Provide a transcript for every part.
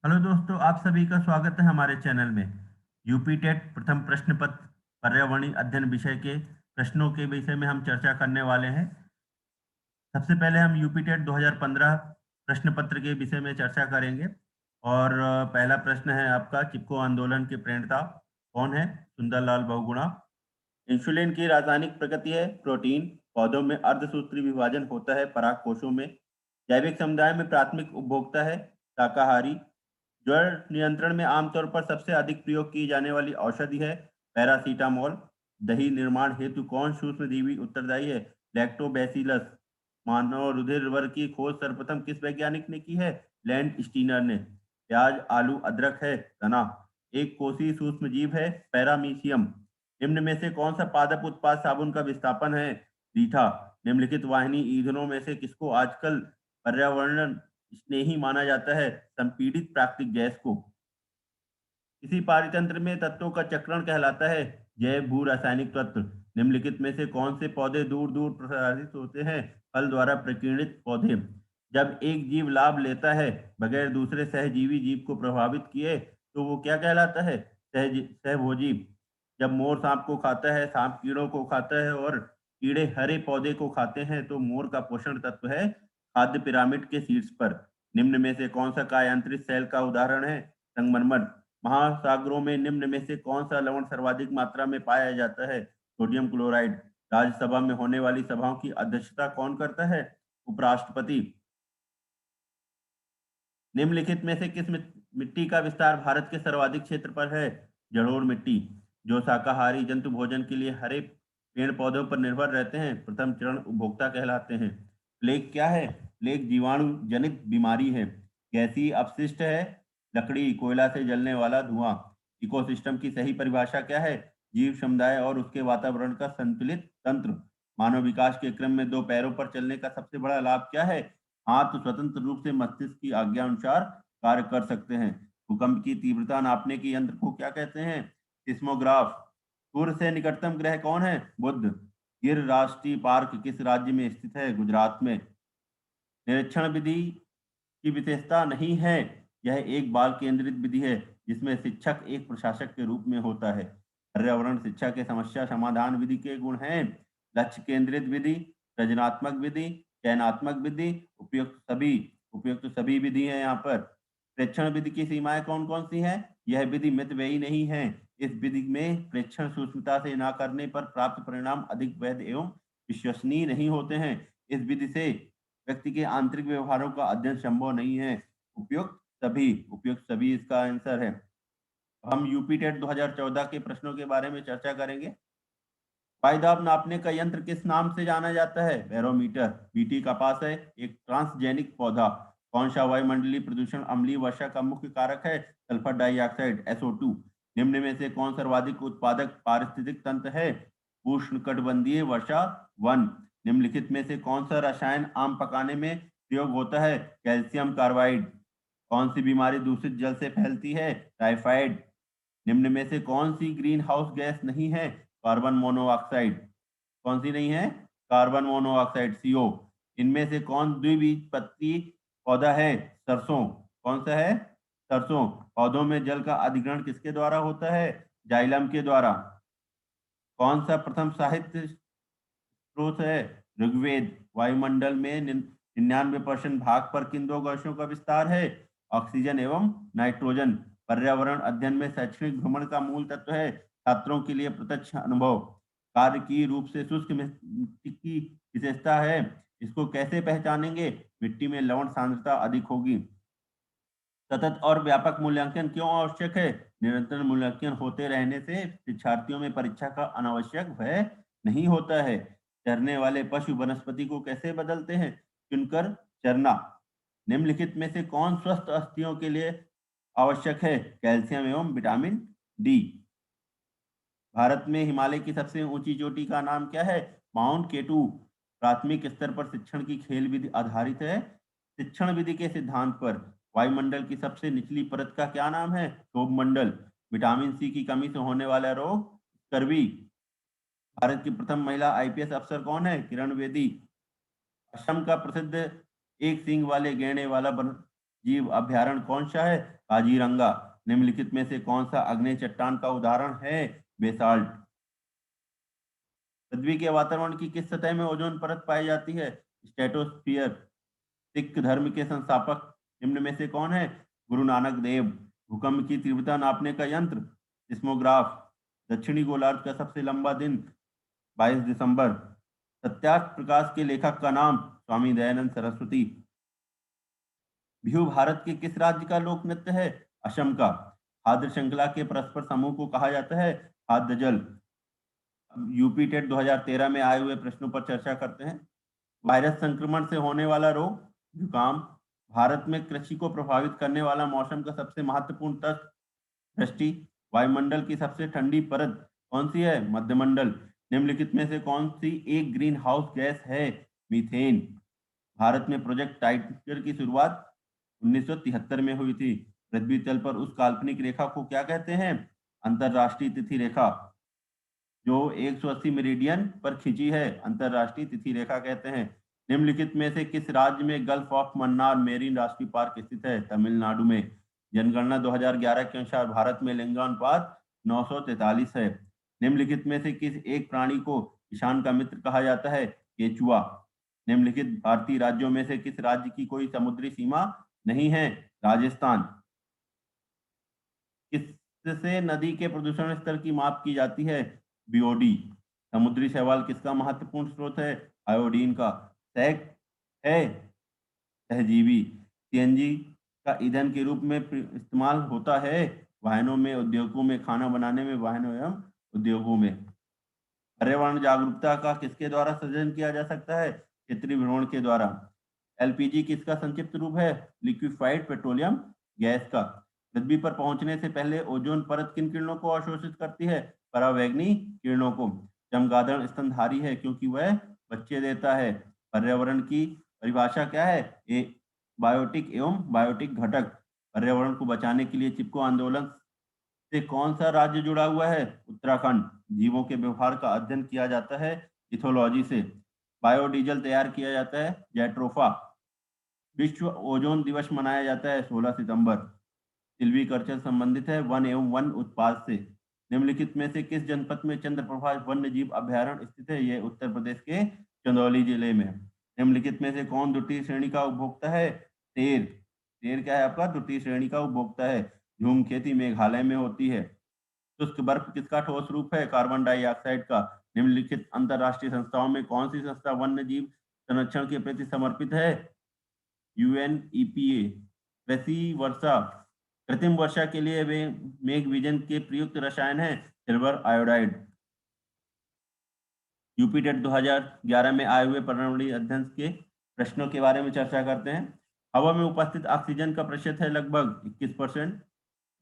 Hello दोस्तों, आप सभी का स्वागत है हमारे चैनल में। यूपी टेट प्रथम प्रश्न पत्र पर्यावरणीय अध्ययन विषय के प्रश्नों के विषय में हम चर्चा करने वाले हैं। सबसे पहले हम यूपी टेट 2015 प्रश्न पत्र के विषय में चर्चा करेंगे। और पहला प्रश्न है आपका, चिपको आंदोलन के प्रणेता कौन है? सुंदरलाल बहुगुणा। इंसुलिन की रासायनिक प्रकृति है प्रोटीन। पौधों में अर्धसूत्री विभाजन होता है पराग कोशों में। जैविक समुदाय में प्राथमिक उपभोक्ता है शाकाहारी। ज्वर नियंत्रण में आमतौर पर सबसे अधिक प्रयोग की जाने वाली औषधि है पैरासीटामोल। दही निर्माण हेतु कौन सूक्ष्मजीवी उत्तरदायी है? लैक्टोबैसिलस। मानव रुधिर वर्ग की खोज सर्वप्रथम किस वैज्ञानिक ने की है? लैंड स्टीनर ने। प्याज आलू अदरक है तना। एक कोषीय सूक्ष्मजीव है पैरामीशियम। निम्न में से कौन सा पादप उत्पाद साबुन का विस्थापन है? रीठा। निम्नलिखित वाहिनी ईंधनों में से किसको आजकल पर्यावरण स्नेही माना जाता है? संपीड़ित प्राकृतिक गैस को। इसी पारितंत्र में तत्वों का चक्रण कहलाता है जैव भू रासायनिक तत्व। निम्नलिखित में से कौन से पौधे दूर दूर प्रसारित होते हैं? फल द्वारा प्रकीर्णित पौधे। जब एक जीव लाभ लेता है बगैर दूसरे सहजीवी जीव को प्रभावित किए तो वो क्या कहलाता है? सहभोजी। जब मोर सांप को खाता है, सांप कीड़ों को खाता है और कीड़े हरे पौधे को खाते हैं तो मोर का पोषण तत्व है खाद्य पिरामिड के शीर्ष पर। निम्न में से कौन सा कायांतरित सेल का उदाहरण है? संगमरमर। महासागरों में निम्न में से कौन सा लवण सर्वाधिक मात्रा में पाया जाता है? Sodium chloride. राज्यसभा में होने वाली सभाओं की अध्यक्षता कौन करता है? उपराष्ट्रपति। निम्नलिखित में से किस मिट्टी का विस्तार भारत के सर्वाधिक क्षेत्र पर है? जलोढ़ मिट्टी। जो शाकाहारी जंतु भोजन के लिए हरे पेड़ पौधों पर निर्भर रहते हैं प्रथम चरण उपभोक्ता कहलाते हैं। प्लेग क्या है? प्लेग जीवाणु जनित बीमारी है। गैसीय अपशिष्ट है लकड़ी कोयला से जलने वाला धुआं। इकोसिस्टम की सही परिभाषा क्या है? जीव समुदाय और उसके वातावरण का संतुलित तंत्र। मानव विकास के क्रम में दो पैरों पर चलने का सबसे बड़ा लाभ क्या है? हाथ स्वतंत्र रूप से मस्तिष्क की आज्ञा अनुसार कार्य कर सकते हैं। भूकंप की तीव्रता नापने के यंत्र को क्या कहते हैं? सिस्मोग्राफ। सूर्य से निकटतम ग्रह कौन है? बुध। गिर राष्ट्रीय पार्क किस राज्य में स्थित है? गुजरात में। निरीक्षण विधि की विशेषता नहीं है। यह एक बाल केंद्रित विधि है जिसमें शिक्षक एक प्रशासक के रूप में होता है। पर्यावरण शिक्षा के समस्या समाधान विधि के गुण हैं लक्ष्य केंद्रित विधि, सृजनात्मक विधि, चयनात्मक विधि, उपयुक्त सभी विधि है यहाँ पर। प्रेक्षण विधि की सीमाएं कौन कौन सी हैं? यह विधि मितव्ययी नहीं है। इस विधि में प्रेक्षण सूक्ष्मता से न करने पर प्राप्त परिणाम अधिक वैध एवं विश्वसनीय नहीं होते हैं। इस विधि से व्यक्ति के आंतरिक व्यवहारों का अध्ययन संभव नहीं है। उपयुक्त सभी इसका आंसर है। हम यूपी टेट 2014 के प्रश्नों के बारे में चर्चा करेंगे। पाइदाब नापने का यंत्र किस नाम से जाना जाता है? बैरोमीटर। बीटी कपास है एक ट्रांसजेनिक पौधा। कौन सा वायुमंडलीय प्रदूषण अम्लीय वर्षा का मुख्य कारक है? Sulphur dioxide SO2। निम्न में से कौन सर्वाधिक उत्पादक पारिस्थितिक तंत्र है? उष्णकटिबंधीय वर्षा वन। निम्नलिखित में से कौन सा रसायन आम पकाने में प्रयोग होता है? Calcium carbide. कौन सी बीमारी दूषित जल से फैलती है? टाइफाइड। निम्न में से कौन सी ग्रीन हाउस गैस नहीं है? Carbon monoxide. कौन सी नहीं है? Carbon monoxide CO। इनमें से कौन द्विबीजपत्री पौधा है? सरसों। कौन सा है? सरसों। पौधों में जल का अधिग्रहण किसके द्वारा होता है? जाइलम के द्वारा। कौन सा प्रथम साहित्य स्रोत है? ऋग्वेद। वायुमंडल में 99% भाग पर किन दो गैसों का विस्तार है? ऑक्सीजन एवं नाइट्रोजन। पर्यावरण अध्ययन में शैक्षणिक भ्रमण का मूल तत्व है छात्रों के लिए प्रत्यक्ष अनुभव। कार्य की रूप से शुष्क मिट्टी की विशेषता है। इसको कैसे पहचानेंगे? मिट्टी में लवण सांद्रता अधिक होगी। सतत और व्यापक मूल्यांकन क्यों आवश्यक है? निरंतर मूल्यांकन होते रहने से शिक्षार्थियों में परीक्षा का अनावश्यक भय नहीं होता है। चरने वाले पशु वनस्पति को कैसे बदलते हैं? चुनकर चरना। निम्नलिखित में से कौन स्वस्थ अस्थियों के लिए आवश्यक है? कैल्शियम एवं विटामिन डी। भारत में हिमालय की सबसे ऊंची चोटी का नाम क्या है? माउंट केटू। प्राथमिक स्तर पर शिक्षण की खेल विधि आधारित है शिक्षण विधि के सिद्धांत पर। वायुमंडल की सबसे निचली परत का क्या नाम है? क्षोभ मंडल। विटामिन सी की कमी से होने वाला रोग स्कर्वी। भारत की प्रथम महिला IPS अफसर कौन है? किरण बेदी। असम का प्रसिद्ध एक सींग वाले गैंडे वाला जीव अभ्यारण्य कौन सा है? काजीरंगा। निम्नलिखित में से कौन सा आग्नेय चट्टान का उदाहरण है? बेसाल्ट। पृथ्वी के वातावरण की किस सतह में ओजोन परत पाई जाती है? स्ट्रेटोस्फियर। सिख धर्म के संस्थापक निम्न में से कौन है? गुरु नानक देव। भूकंप की तीव्रता नापने का यंत्र? सिस्मोग्राफ। दक्षिणी गोलार्ध का सबसे लंबा दिन? 22 दिसंबर। सत्यार्थ प्रकाश के लेखक का नाम? स्वामी दयानंद सरस्वती। बिहू भारत के किस राज्य का लोक नृत्य है? असम का। खाद्य श्रृंखला के परस्पर समूह को कहा जाता है? खाद्य जल। यूपी टेट 2013 में आए हुए प्रश्नों पर चर्चा करते हैं। वायरस संक्रमण से होने वाला रोग? जुकाम। भारत में कृषि को प्रभावित करने वाला मौसम का सबसे महत्वपूर्ण तत्व? दृष्टि। वायुमंडल की सबसे ठंडी परत कौन सी है? मध्यमंडल। निम्नलिखित में से कौन सी एक ग्रीन हाउस गैस है? मीथेन। भारत में प्रोजेक्ट टाइगर की शुरुआत 1973 में हुई थी। पृथ्वी तल पर उस काल्पनिक रेखा को क्या कहते हैं? अंतरराष्ट्रीय तिथि रेखा। जो 180 मेरिडियन पर खिंची है, अंतरराष्ट्रीय तिथि रेखा कहते हैं। निम्नलिखित में से किस राज्य में गल्फ ऑफ मन्नार मेरीन राष्ट्रीय पार्क स्थित है? तमिलनाडु में। जनगणना 2011 के अनुसार भारत में लिंगानुपात 943 है। निम्नलिखित में से किस एक प्राणी को किसान का मित्र कहा जाता है? केचुआ। निम्नलिखित भारतीय राज्यों में से किस राज्य की कोई समुद्री सीमा नहीं है? राजस्थान। किससे नदी के प्रदूषण स्तर की माप की जाती है? बीओडी। समुद्री शैवाल किसका महत्वपूर्ण स्रोत है? आयोडीन का। सैक है सहजीवी। सीएनजी का ईंधन के रूप में इस्तेमाल होता है? वाहनों में, उद्योगों में, खाना बनाने में, वाहनों एवं उद्योगों में। पर्यावरण जागरूकता का किसके द्वारा सृजन किया जा सकता है? क्षेत्रीय भ्रमण के द्वारा। एलपीजी किसका संक्षिप्त रूप है? लिक्विफाइड पेट्रोलियम गैस का। पृथ्वी पर पहुंचने से पहले ओजोन परत किन किरणों को अवशोषित करती है? परावैंगनी किरणों को। चमगादड़ स्तनधारी है क्योंकि वह बच्चे देता है। पर्यावरण की परिभाषा क्या है? ए बायोटिक एवं बायोटिक घटक। पर्यावरण को बचाने के लिए चिपको आंदोलन से कौन सा राज्य जुड़ा हुआ है? उत्तराखंड। जीवों के व्यवहार का अध्ययन किया जाता है इथोलॉजी से। बायोडीजल तैयार किया जाता है जैट्रोफा। विश्व ओजोन दिवस मनाया जाता है 16 सितंबर। सिल्वीकल्चर संबंधित है वन एवं वन उत्पाद से। निम्नलिखित में से किस जनपद में चंद्रप्रभा वन्य जीव अभ्यारण्य स्थित है? यह उत्तर प्रदेश के चंदौली जिले में। निम्नलिखित में से कौन द्वितीय श्रेणी का उपभोक्ता है? शेर। शेर क्या है आपका? द्वितीय श्रेणी का उपभोक्ता है। झूम खेती मेघालय में होती है। शुष्क बर्फ किसका ठोस रूप है? कार्बन डाइऑक्साइड का। निम्नलिखित अंतरराष्ट्रीय संस्थाओं में कौन सी संस्था वन्य जीव संरक्षण के प्रति समर्पित है? यूएनईपीए। कृषि वर्षा कृत्रिम वर्षा के लिए वे मेघ विजन के प्रयुक्त रसायन है सिल्वर आयोडाइड। यूपीटेट 2011 में आए हुए पर्यावरणीय अध्ययन के प्रश्नों के बारे में चर्चा करते हैं। हवा में उपस्थित ऑक्सीजन का प्रतिशत है लगभग 21%।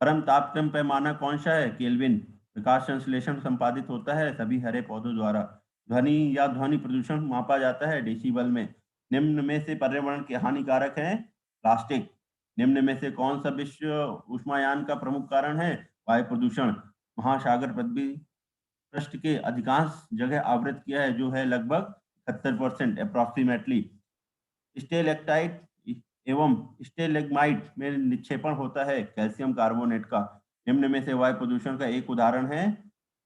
परम तापक्रम पैमाना कौन सा है? केल्विन। प्रकाश संश्लेषण संपादित होता है सभी हरे पौधों द्वारा। ध्वनि या ध्वनि प्रदूषण मापा जाता है डेसिबल में। निम्न में से पर्यावरण के हानिकारक हैं? प्लास्टिक। निम्न में से कौन सा विश्व उष्मायान का प्रमुख कारण है? वायु प्रदूषण। महासागर पृथ्वी पृष्ठ के अधिकांश जगह आवृत किया है जो है लगभग 71% अप्रोक्सीमेटली। स्टेलेक्टाइट एवं स्टेलेग्माइट में निक्षेपण होता है कैल्शियम कार्बोनेट का। निम्न में से वायु प्रदूषण का एक उदाहरण है?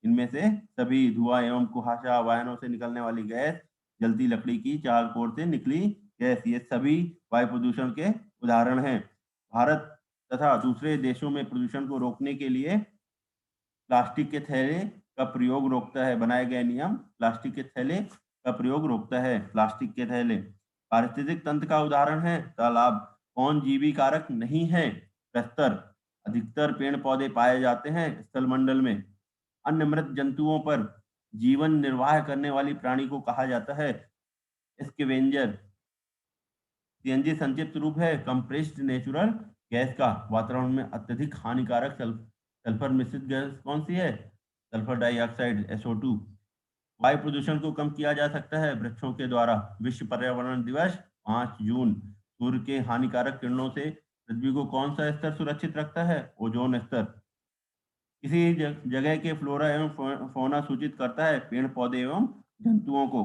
इनमें से सभी धुआं एवं कुहासा, वाहनों से निकलने वाली गैस, जलती लकड़ी की चारकोर से निकली गैस, ये सभी वायु प्रदूषण के उदाहरण हैं। भारत तथा दूसरे देशों में प्रदूषण को रोकने के लिए प्लास्टिक के थैले का प्रयोग रोकता है। बनाए गए नियम प्लास्टिक के थैले का प्रयोग रोकता है। प्लास्टिक के थैले पारिस्थितिक तंत्र का उदाहरण है तालाब। कौन जीवी कारक नहीं है? प्रस्तर। अधिकतर पेड़ पौधे पाए जाते हैं स्थलमंडल में। अन्य मृत जंतुओं पर जीवन निर्वाह करने वाली प्राणी को कहा जाता है स्कैवेंजर। सीएनजी संक्षिप्त रूप है कंप्रेस्ड नेचुरल गैस का। वातावरण में अत्यधिक हानिकारक सल्फर मिश्रित गैस कौन सी है? Sulphur dioxide SO2। वायु प्रदूषण को कम किया जा सकता है वृक्षों के द्वारा। विश्व पर्यावरण दिवस 5 जून। सूर्य के हानिकारक किरणों से पृथ्वी को कौन सा स्तर सुरक्षित रखता है? ओजोन स्तर। किसी जगह के फ्लोरा एवं फौना सूचित करता है पेड़ पौधे एवं जंतुओं को।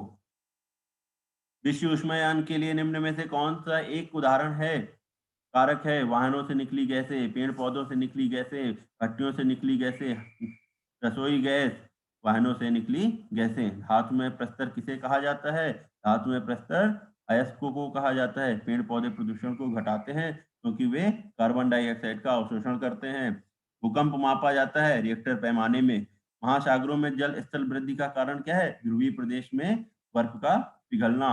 विश्व उष्मायान के लिए निम्न में से कौन सा एक उदाहरण है? कारक है वाहनों से निकली गैसें, पेड़ पौधों से निकली गैसें, भट्टियों से निकली गैसें, रसोई गैस, वाहनों से निकली गैसें। धातु में प्रस्तर किसे कहा जाता है? धातु में प्रस्तर अयस्कों को कहा जाता है। पेड़ पौधे प्रदूषण को घटाते हैं क्योंकि वे कार्बन डाइऑक्साइड का अवशोषण करते हैं। भूकंप मापा जाता है रिएक्टर पैमाने में। महासागरों में जल स्तर वृद्धि का कारण क्या है? ध्रुवीय प्रदेश में बर्फ का पिघलना।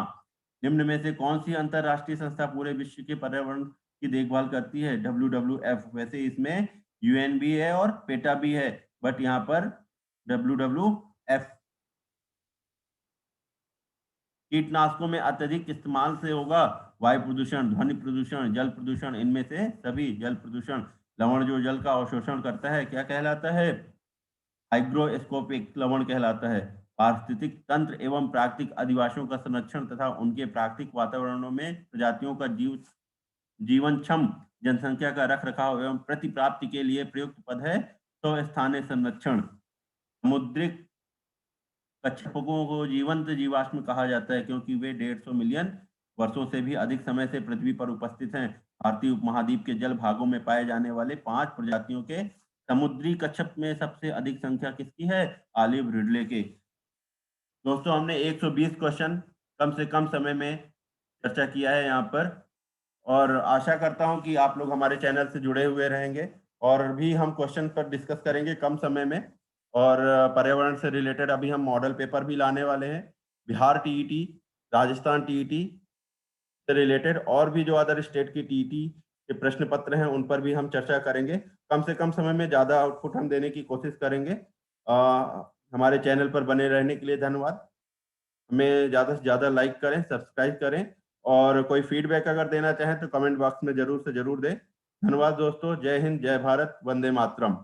निम्न में से कौन सी अंतरराष्ट्रीय संस्था पूरे विश्व के पर्यावरण की देखभाल करती है? WWF। वैसे इसमें UN भी है और पेटा भी है, बट यहाँ पर WWF। कीटनाशकों में अत्यधिक इस्तेमाल से होगा वायु प्रदूषण, ध्वनि प्रदूषण, जल प्रदूषण। इनमें से सभी जल प्रदूषण। लवण जो जल का अवशोषण करता है क्या कहलाता है? हाइग्रोस्कोपिक लवण कहलाता है। पारिस्थितिक तंत्र एवं प्राकृतिक अधिवासियों का संरक्षण तथा उनके प्राकृतिक वातावरणों में प्रजातियों का जीवनक्षम जनसंख्या का रखरखाव एवं प्रतिप्राप्ति के लिए प्रयुक्त पद है स्वस्थानीय संरक्षण। समुद्रिक कच्छपों को जीवंत जीवाश्म कहा जाता है क्योंकि वे 150 मिलियन वर्षों से भी अधिक समय से पृथ्वी पर उपस्थित हैं। भारतीय उपमहाद्वीप के जल भागों में पाए जाने वाले 5 प्रजातियों के समुद्री कच्छप में सबसे अधिक संख्या किसकी है? ऑलिव रिडले के। दोस्तों हमने 120 क्वेश्चन कम से कम समय में चर्चा किया है यहाँ पर, और आशा करता हूँ कि आप लोग हमारे चैनल से जुड़े हुए रहेंगे और भी हम क्वेश्चन पर डिस्कस करेंगे कम समय में। और पर्यावरण से रिलेटेड अभी हम मॉडल पेपर भी लाने वाले हैं। बिहार टीईटी, राजस्थान टीईटी से रिलेटेड और भी जो अदर स्टेट की टीईटी के प्रश्न पत्र हैं उन पर भी हम चर्चा करेंगे। कम से कम समय में ज़्यादा आउटपुट हम देने की कोशिश करेंगे। हमारे चैनल पर बने रहने के लिए धन्यवाद। हमें ज़्यादा से ज़्यादा लाइक करें, सब्सक्राइब करें, और कोई फीडबैक अगर देना चाहें तो कमेंट बॉक्स में ज़रूर से ज़रूर दें। धन्यवाद दोस्तों। जय हिंद, जय भारत, वंदे मातरम।